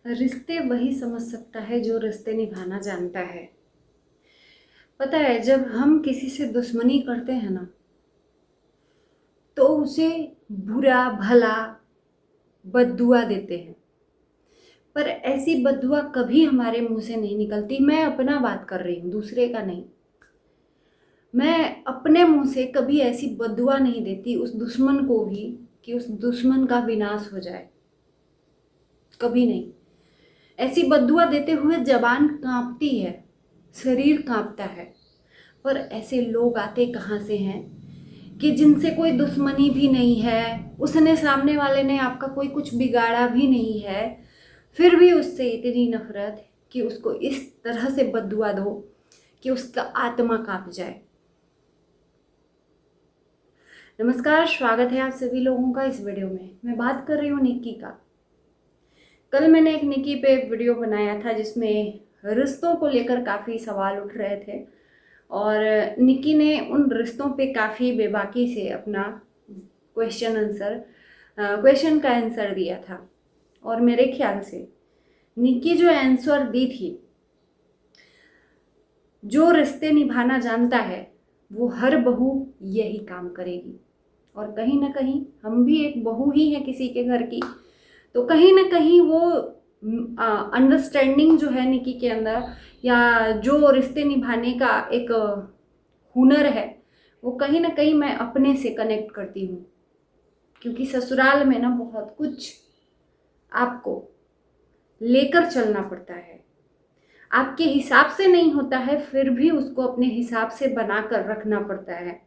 रिश्ते वही समझ सकता है जो रिश्ते निभाना जानता है। पता है, जब हम किसी से दुश्मनी करते हैं ना, तो उसे बुरा भला बद्दुआ देते हैं। पर ऐसी बद्दुआ कभी हमारे मुंह से नहीं निकलती। मैं अपना बात कर रही हूँ, दूसरे का नहीं। मैं अपने मुंह से कभी ऐसी बद्दुआ नहीं देती उस दुश्मन को भी कि उस दुश्मन का विनाश हो जाए। कभी नहीं। ऐसी बद्दुआ देते हुए जबान कांपती है, शरीर कांपता है। पर ऐसे लोग आते कहाँ से हैं कि जिनसे कोई दुश्मनी भी नहीं है, उसने सामने वाले ने आपका कोई कुछ बिगाड़ा भी नहीं है, फिर भी उससे इतनी नफरत कि उसको इस तरह से बद्दुआ दो कि उसका आत्मा कांप जाए। नमस्कार, स्वागत है आप सभी लोगों का इस वीडियो में। मैं बात कर रही हूँ निक्की का। कल मैंने एक निक्की पे वीडियो बनाया था जिसमें रिश्तों को लेकर काफ़ी सवाल उठ रहे थे और निक्की ने उन रिश्तों पे काफ़ी बेबाकी से अपना क्वेश्चन का आंसर दिया था। और मेरे ख्याल से निक्की जो आंसर दी थी, जो रिश्ते निभाना जानता है वो हर बहू यही काम करेगी। और कहीं ना कहीं हम भी एक बहू ही हैं किसी के घर की, तो कहीं ना कहीं वो अंडरस्टैंडिंग जो है निकी के अंदर, या जो रिश्ते निभाने का एक हुनर है, वो कहीं ना कहीं मैं अपने से कनेक्ट करती हूँ। क्योंकि ससुराल में ना बहुत कुछ आपको लेकर चलना पड़ता है। आपके हिसाब से नहीं होता है, फिर भी उसको अपने हिसाब से बनाकर रखना पड़ता है।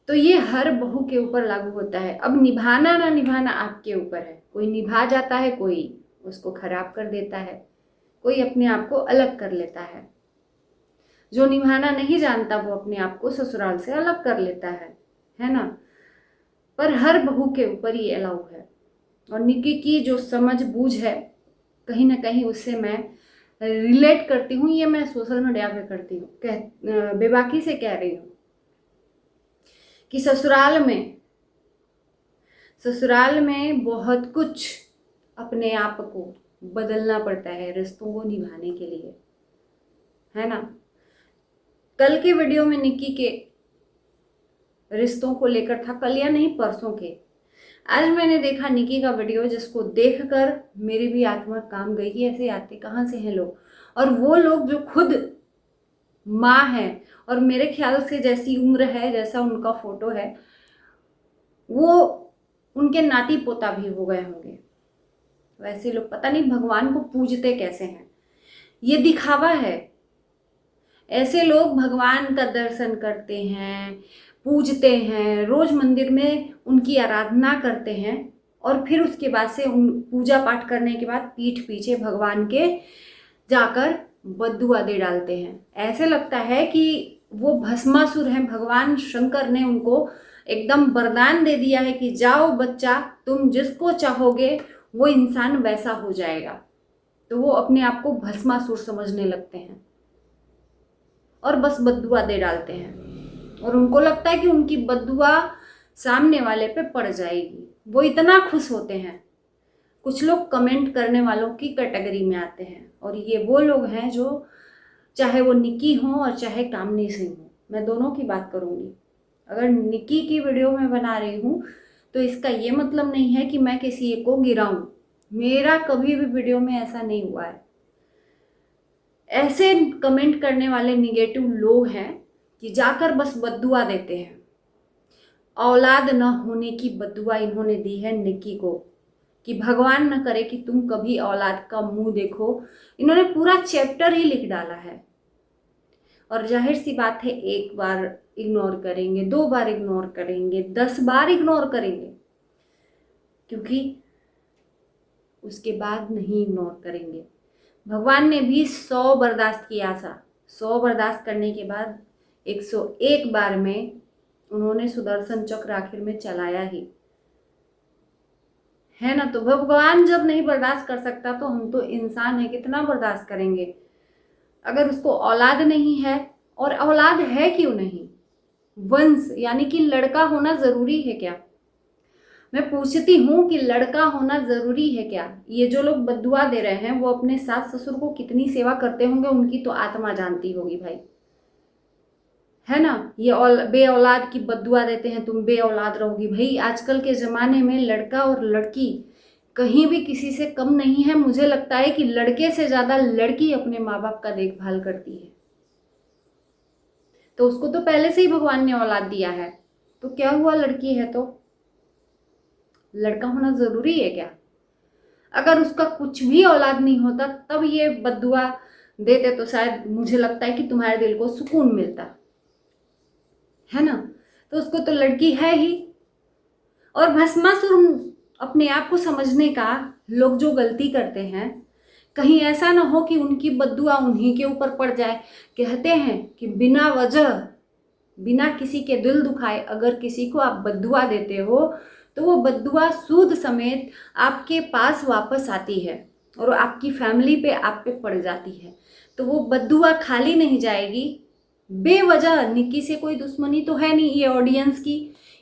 तो ये हर बहू के ऊपर लागू होता है। अब निभाना ना निभाना आपके ऊपर है। कोई निभा जाता है, कोई उसको खराब कर देता है, कोई अपने आप को अलग कर लेता है। जो निभाना नहीं जानता वो अपने आप को ससुराल से अलग कर लेता है ना। पर हर बहू के ऊपर ये अलाउ है। और निक्की की जो समझ बूझ है, कहीं ना कहीं उससे मैं रिलेट करती हूँ। ये मैं सोशल मीडिया पे करती हूँ, बेबाकी से कह रही हूँ कि ससुराल में बहुत कुछ अपने आप को बदलना पड़ता है रिश्तों को निभाने के लिए, है ना। कल के वीडियो में निक्की के रिश्तों को लेकर था, कल या नहीं परसों के। आज मैंने देखा निक्की का वीडियो, जिसको देखकर मेरी भी आत्मा काम गई कि ऐसे आते कहाँ से हैं लोग। और वो लोग जो खुद माँ है और मेरे ख्याल से जैसी उम्र है, जैसा उनका फोटो है, वो उनके नाती पोता भी हो गए होंगे। वैसे लोग पता नहीं भगवान को पूजते कैसे हैं। ये दिखावा है। ऐसे लोग भगवान का दर्शन करते हैं, पूजते हैं, रोज मंदिर में उनकी आराधना करते हैं, और फिर उसके बाद से उन पूजा पाठ करने के बाद पीठ पीछे भगवान के जाकर बद्दुआ दे डालते हैं। ऐसे लगता है कि वो भस्मासुर हैं। भगवान शंकर ने उनको एकदम वरदान दे दिया है कि जाओ बच्चा, तुम जिसको चाहोगे वो इंसान वैसा हो जाएगा। तो वो अपने आप को भस्मासुर समझने लगते हैं और बस बद्दुआ दे डालते हैं। और उनको लगता है कि उनकी बद्दुआ सामने वाले पे पड़ जाएगी। वो इतना खुश होते हैं। कुछ लोग कमेंट करने वालों की कैटेगरी में आते हैं, और ये वो लोग हैं जो, चाहे वो निक्की हो और चाहे कामनी सिंह हो, मैं दोनों की बात करूँगी। अगर निक्की की वीडियो में बना रही हूँ तो इसका ये मतलब नहीं है कि मैं किसी एक को गिराऊं। मेरा कभी भी वीडियो में ऐसा नहीं हुआ है। ऐसे कमेंट करने वाले निगेटिव लोग हैं कि जाकर बस बद्दुआ देते हैं। औलाद न होने की बद्दुआ इन्होंने दी है निक्की को, कि भगवान न करे कि तुम कभी औलाद का मुंह देखो। इन्होंने पूरा चैप्टर ही लिख डाला है। और जाहिर सी बात है, एक बार इग्नोर करेंगे, 2 बार इग्नोर करेंगे, 10 बार इग्नोर करेंगे, क्योंकि उसके बाद नहीं इग्नोर करेंगे। भगवान ने भी 100 बर्दाश्त किया था। 100 बर्दाश्त करने के बाद 101 बार में उन्होंने सुदर्शन चक्र आखिर में चलाया ही, है ना। तो भगवान जब नहीं बर्दाश्त कर सकता तो हम तो इंसान है, कितना बर्दाश्त करेंगे। अगर उसको औलाद नहीं है, और औलाद है क्यों नहीं, वंश यानी कि लड़का होना जरूरी है क्या। मैं पूछती हूँ कि लड़का होना ज़रूरी है क्या? ये जो लोग बद्दुआ दे रहे हैं वो अपने सास ससुर को कितनी सेवा करते होंगे, उनकी तो आत्मा जानती होगी भाई, है ना। ये बे औलाद की बद्दुआ देते हैं, तुम बे औलाद रहोगी। भाई आजकल के ज़माने में लड़का और लड़की कहीं भी किसी से कम नहीं है। मुझे लगता है कि लड़के से ज़्यादा लड़की अपने माँ बाप का देखभाल करती है। तो उसको तो पहले से ही भगवान ने औलाद दिया है, तो क्या हुआ, लड़की है तो लड़का होना ज़रूरी है क्या? अगर उसका कुछ भी औलाद नहीं होता तब ये बद्दुआ देते तो शायद मुझे लगता है कि तुम्हारे दिल को सुकून मिलता, है ना। तो उसको तो लड़की है ही। और भस्मासुर अपने आप को समझने का लोग जो गलती करते हैं, कहीं ऐसा ना हो कि उनकी बद्दुआ उन्हीं के ऊपर पड़ जाए। कहते हैं कि बिना वजह, बिना किसी के दिल दुखाए अगर किसी को आप बद्दुआ देते हो तो वो बद्दुआ सूद समेत आपके पास वापस आती है और आपकी फैमिली पे, आप पे पड़ जाती है। तो वो बद्दुआ खाली नहीं जाएगी बेवजह। निक्की से कोई दुश्मनी तो है नहीं ये ऑडियंस की।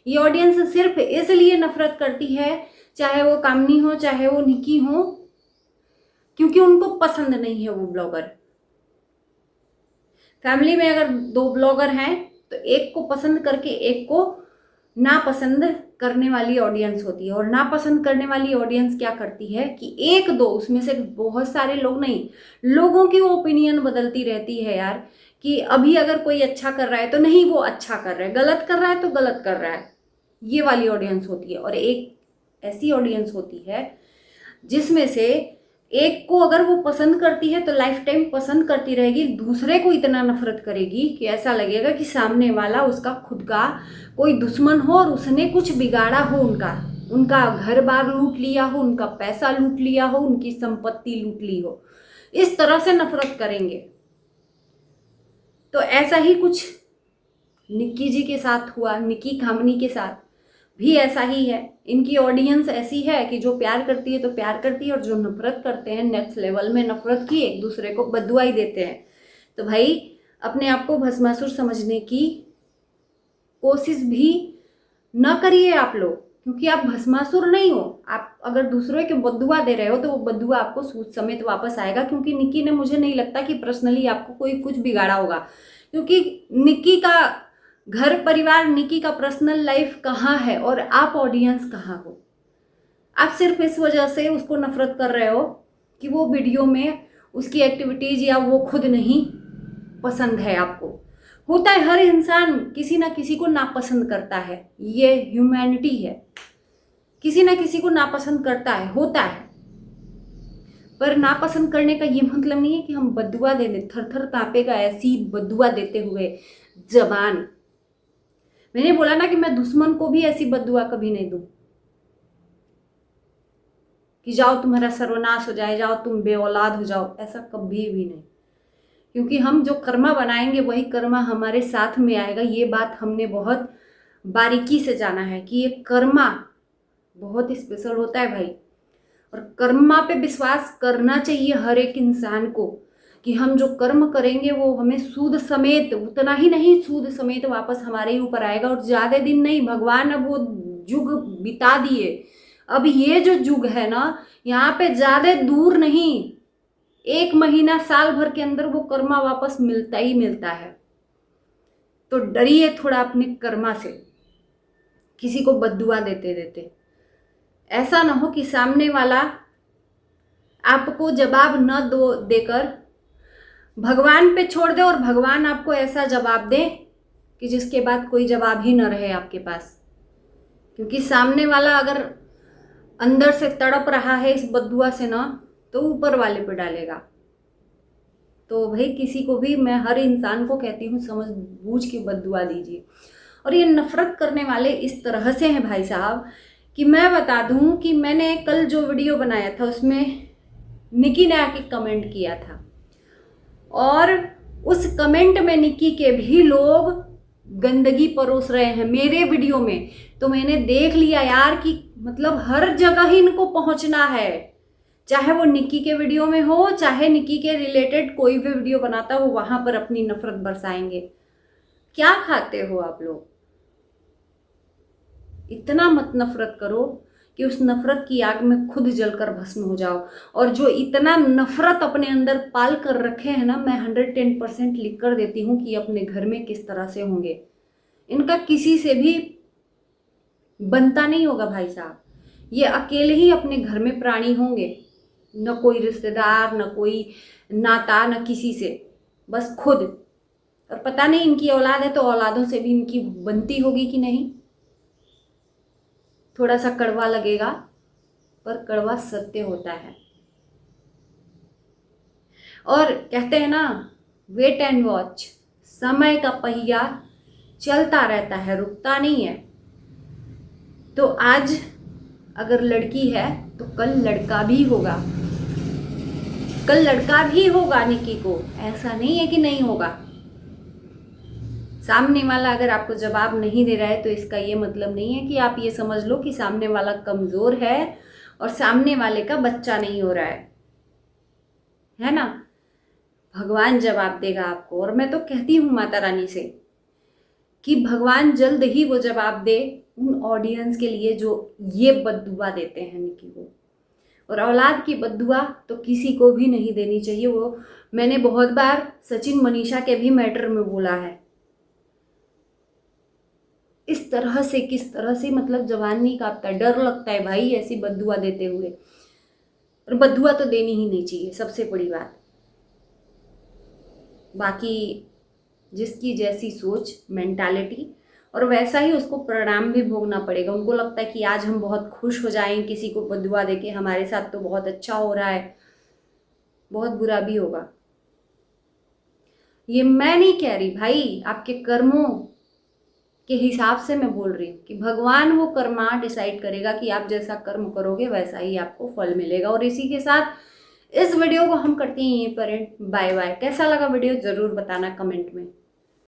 ये ऑडियंस सिर्फ इसलिए नफरत करती है, चाहे वो कामनी हो चाहे वो निक्की हो, क्योंकि उनको पसंद नहीं है वो ब्लॉगर। फैमिली में अगर 2 ब्लॉगर हैं तो एक को पसंद करके एक को नापसंद करने वाली ऑडियंस होती है। और नापसंद करने वाली ऑडियंस क्या करती है कि 1-2 उसमें से, बहुत सारे लोग नहीं, लोगों की ओपिनियन बदलती रहती है यार। कि अभी अगर कोई अच्छा कर रहा है तो नहीं वो अच्छा कर रहा है, गलत कर रहा है तो गलत कर रहा है, ये वाली ऑडियंस होती है। और एक ऐसी ऑडियंस होती है जिसमें से एक को अगर वो पसंद करती है तो लाइफ टाइम पसंद करती रहेगी, दूसरे को इतना नफरत करेगी कि ऐसा लगेगा कि सामने वाला उसका खुद का कोई दुश्मन हो और उसने कुछ बिगाड़ा हो, उनका घर बार लूट लिया हो, उनका पैसा लूट लिया हो, उनकी संपत्ति लूट ली हो, इस तरह से नफरत करेंगे। तो ऐसा ही कुछ निक्की जी के साथ हुआ, निक्की कामनी के साथ भी ऐसा ही है। इनकी ऑडियंस ऐसी है कि जो प्यार करती है तो प्यार करती है, और जो नफरत करते हैं नेक्स्ट लेवल में नफरत की, एक दूसरे को बद्दुआ ही देते हैं। तो भाई अपने आप को भस्मासुर समझने की कोशिश भी न करिए आप लोग, क्योंकि आप भस्मासुर नहीं हो। आप अगर दूसरों के बद्दुआ दे रहे हो तो वो बद्दुआ आपको सूद समेत वापस आएगा। क्योंकि निक्की ने, मुझे नहीं लगता कि पर्सनली आपको कोई कुछ बिगाड़ा होगा, क्योंकि निक्की का घर परिवार, निक्की का पर्सनल लाइफ कहाँ है और आप ऑडियंस कहाँ हो। आप सिर्फ इस वजह से उसको नफरत कर रहे हो कि वो वीडियो में उसकी एक्टिविटीज या वो खुद नहीं पसंद है आपको। होता है, हर इंसान किसी ना किसी को नापसंद करता है, ये ह्यूमैनिटी है। किसी ना किसी को नापसंद करता है, होता है। पर नापसंद करने का ये मतलब नहीं है कि हम बद्दुआ दे दें। थर थर कांपेगा ऐसी बद्दुआ देते हुए जबान। मैंने बोला ना कि मैं दुश्मन को भी ऐसी बद्दुआ कभी नहीं दूं कि जाओ तुम्हारा सर्वनाश हो जाए, जाओ तुम बेऔलाद हो जाओ, ऐसा कभी भी नहीं। क्योंकि हम जो कर्मा बनाएंगे वही कर्मा हमारे साथ में आएगा। ये बात हमने बहुत बारीकी से जाना है कि ये कर्मा बहुत स्पेशल होता है भाई। और कर्मा पे विश्वास करना चाहिए हर एक इंसान को कि हम जो कर्म करेंगे वो हमें सूद समेत, उतना ही नहीं, सूद समेत वापस हमारे ही ऊपर आएगा। और ज़्यादा दिन नहीं, भगवान अब वो युग बिता दिए। अब ये जो युग है ना, यहाँ पे ज़्यादा दूर नहीं, 1 महीना साल भर के अंदर वो कर्मा वापस मिलता ही मिलता है। तो डरिए थोड़ा अपने कर्मा से, किसी को बद्दुआ देते देते। ऐसा ना हो कि सामने वाला आपको जवाब न देकर भगवान पे छोड़ दे और भगवान आपको ऐसा जवाब दे कि जिसके बाद कोई जवाब ही न रहे आपके पास। क्योंकि सामने वाला अगर अंदर से तड़प रहा है इस बद्दुआ से ना, तो ऊपर वाले पे डालेगा। तो भाई किसी को भी, मैं हर इंसान को कहती हूँ, समझ बूझ के बद्दुआ दीजिए। और ये नफरत करने वाले इस तरह से हैं भाई साहब कि मैं बता दूं कि मैंने कल जो वीडियो बनाया था उसमें निक्की ने आके कमेंट किया था, और उस कमेंट में निक्की के भी लोग गंदगी परोस रहे हैं मेरे वीडियो में। तो मैंने देख लिया यार कि मतलब हर जगह ही इनको पहुंचना है, चाहे वो निक्की के वीडियो में हो, चाहे निक्की के रिलेटेड कोई भी वीडियो बनाता हो, वहां पर अपनी नफरत बरसाएंगे। क्या खाते हो आप लोग? इतना मत नफरत करो कि उस नफरत की आग में खुद जलकर भस्म हो जाओ। और जो इतना नफरत अपने अंदर पाल कर रखे हैं ना, मैं 110% लिख कर देती हूँ कि अपने घर में किस तरह से होंगे। इनका किसी से भी बनता नहीं होगा भाई साहब। ये अकेले ही अपने घर में प्राणी होंगे, न कोई रिश्तेदार, न कोई नाता, न किसी से, बस खुद। और पता नहीं इनकी औलाद है तो औलादों से भी इनकी बनती होगी कि नहीं। थोड़ा सा कड़वा लगेगा, पर कड़वा सत्य होता है। और कहते हैं ना, वेट एंड वॉच, समय का पहिया चलता रहता है, रुकता नहीं है। तो आज अगर लड़की है तो कल लड़का भी होगा, कल लड़का भी होगा निकी को, ऐसा नहीं है कि नहीं होगा। सामने वाला अगर आपको जवाब नहीं दे रहा है तो इसका ये मतलब नहीं है कि आप ये समझ लो कि सामने वाला कमजोर है और सामने वाले का बच्चा नहीं हो रहा है ना। भगवान जवाब देगा आपको। और मैं तो कहती हूँ माता रानी से कि भगवान जल्द ही वो जवाब दे उन ऑडियंस के लिए जो ये बद्दुआ देते हैं निकी को। और औलाद की बद्दुआ तो किसी को भी नहीं देनी चाहिए। वो मैंने बहुत बार सचिन मनीषा के भी मैटर में बोला है। इस तरह से किस तरह से मतलब जवान नहीं कांपता, डर लगता है भाई ऐसी बद्दुआ देते हुए। और बद्दुआ तो देनी ही नहीं चाहिए, सबसे बड़ी बात। बाकी जिसकी जैसी सोच, मेंटालिटी, और वैसा ही उसको परिणाम भी भोगना पड़ेगा। उनको लगता है कि आज हम बहुत खुश हो जाएं किसी को बद्दुआ देके, हमारे साथ तो बहुत अच्छा हो रहा है, बहुत बुरा भी होगा। ये मैं नहीं कह रही भाई, आपके कर्मों के हिसाब से मैं बोल रही हूँ कि भगवान वो कर्मा डिसाइड करेगा कि आप जैसा कर्म करोगे वैसा ही आपको फल मिलेगा। और इसी के साथ इस वीडियो को हम करते हैं यहीं पर एंड। Bye bye. कैसा लगा वीडियो जरूर बताना कमेंट में।